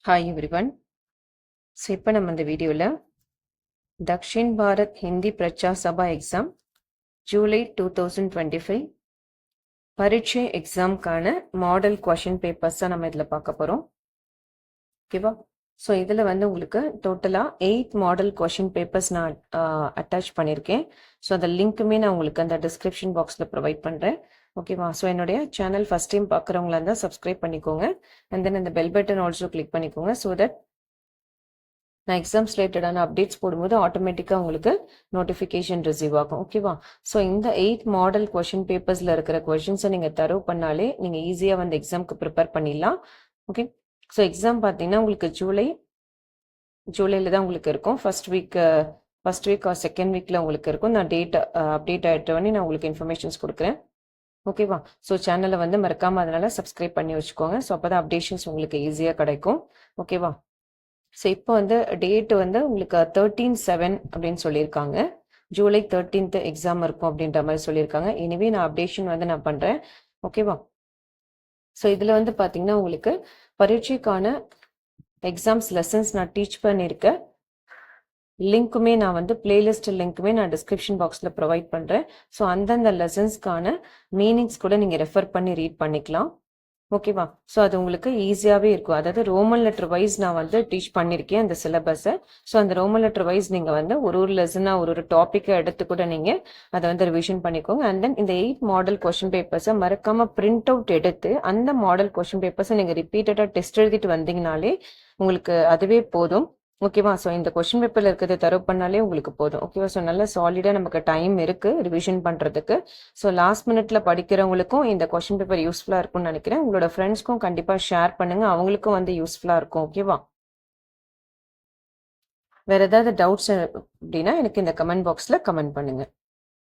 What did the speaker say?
Hi everyone. So இப்போ நம்ம இந்த வீடியோவில் தக்ஷின் பாரத் ஹிந்தி பிரச்சா சபா எக்ஸாம் ஜூலை 2025 பரீட்சை எக்ஸாம்க்கான மாடல் கொஷின் பேப்பர்ஸ் தான் நம்ம இதில் பார்க்க போகிறோம். ஓகேவா? ஸோ இதில் வந்து உங்களுக்கு டோட்டலாக 8 மாடல் கொஷின் பேப்பர்ஸ் நான் அட்டாச் பண்ணியிருக்கேன். ஸோ அந்த லிங்க்குமே நான் உங்களுக்கு அந்த டிஸ்கிரிப்ஷன் பாக்ஸில் ப்ரொவைட் பண்ணுறேன். ஓகேவா? ஸோ என்னுடைய சேனல் ஃபஸ்ட் டைம் பார்க்குறவங்களா இருந்தால் சப்ஸ்கிரைப் பண்ணிக்கோங்க. அண்ட் தென் இந்த பெல் பட்டன் ஆல்சோ கிளிக் பண்ணிக்கோங்க. ஸோ தட் நான் எக்ஸாம்ஸ் ரிலேட்டடான அப்டேட்ஸ் போடும்போது ஆட்டோமேட்டிக்காக உங்களுக்கு நோட்டிஃபிகேஷன் ரிசீவ் ஆகும். ஓகேவா? ஸோ இந்த 8 மாடல் கொஷின் பேப்பர்ஸில் இருக்கிற கொஷின்ஸை நீங்கள் தரவு பண்ணாலே நீங்கள் ஈஸியாக வந்து எக்ஸாம்க்கு ப்ரிப்பேர் பண்ணிடலாம். ஓகே. ஸோ எக்ஸாம் பார்த்தீங்கன்னா உங்களுக்கு ஜூலையில் தான் உங்களுக்கு இருக்கும். ஃபர்ஸ்ட் வீக் ஆர் செகண்ட் வீக்கில் உங்களுக்கு இருக்கும். நான் டேட் அப்டேட் ஆகிட்டவொடனே நான் உங்களுக்கு இன்ஃபர்மேஷன்ஸ் கொடுக்குறேன். ஓகேவா? ஸோ சேனலை வந்து மறக்காமல் அதனால் சப்ஸ்கிரைப் பண்ணி வச்சுக்கோங்க. ஸோ அப்போ தான் அப்டேஷன்ஸ் உங்களுக்கு ஈஸியாக கிடைக்கும். ஓகேவா? ஸோ இப்போ வந்து டேட் வந்து உங்களுக்கு 13/7 அப்படின்னு சொல்லியிருக்காங்க. ஜூலை 13th எக்ஸாம் இருக்கும் அப்படின்ற மாதிரி சொல்லியிருக்காங்க. எனிவே நான் அப்டேஷன் வந்து நான் பண்ணுறேன். ஓகேவா? ஸோ இதில் வந்து பார்த்தீங்கன்னா உங்களுக்கு பரீட்சைக்கான எக்ஸாம்ஸ் லெசன்ஸ் நான் டீச் பண்ணியிருக்கேன். லிங்க்குமே நான் வந்து பிளேலிஸ்ட் லிங்க்குமே நான் டிஸ்கிரிப்ஷன் பாக்ஸில் ப்ரொவைட் பண்ணுறேன். ஸோ அந்தந்த லெசன்ஸ்க்கான மீனிங்ஸ் கூட நீங்கள் ரெஃபர் பண்ணி ரீட் பண்ணிக்கலாம். ஓகேவா? ஸோ அது உங்களுக்கு ஈஸியாகவே இருக்கும். அதாவது ரோமன் லெட்டர் வைஸ் நான் வந்து டீச் பண்ணியிருக்கேன் அந்த சிலபஸை. ஸோ அந்த ரோமன் லெட்டர் வைஸ் நீங்கள் வந்து ஒரு லெசனாக ஒரு டாப்பிக்கை எடுத்து கூட நீங்கள் அதை வந்து ரிவிஷன் பண்ணிக்கோங்க. அண்ட் தென் இந்த 8 மாடல் கொஷின் பேப்பர்ஸை மறக்காமல் பிரிண்ட் அவுட் எடுத்து அந்த மாடல் கொஷின் பேப்பர்ஸை நீங்கள் ரிப்பீட்டடாக டெஸ்ட் எழுதிட்டு வந்தீங்கனாலே உங்களுக்கு அதுவே போதும். ஓகேவா? ஸோ இந்த கொஸ்டின் பேப்பரில் இருக்கிறத தரவு பண்ணாலே உங்களுக்கு போதும். ஓகேவா? ஸோ நல்ல சாலிடாக நமக்கு டைம் இருக்குது ரிவிஷன் பண்ணுறதுக்கு. ஸோ லாஸ்ட் மினிட்ல படிக்கிறவங்களுக்கும் இந்த கொஸ்டின் பேப்பர் யூஸ்ஃபுல்லாக இருக்கும்னு நினைக்கிறேன். உங்களோட ஃப்ரெண்ட்ஸ்க்கும் கண்டிப்பாக ஷேர் பண்ணுங்கள், அவங்களுக்கும் வந்து யூஸ்ஃபுல்லாக இருக்கும். ஓகேவா? வேறு ஏதாவது டவுட்ஸ் அப்படின்னா எனக்கு இந்த கமெண்ட் பாக்ஸில் கமெண்ட் பண்ணுங்கள்.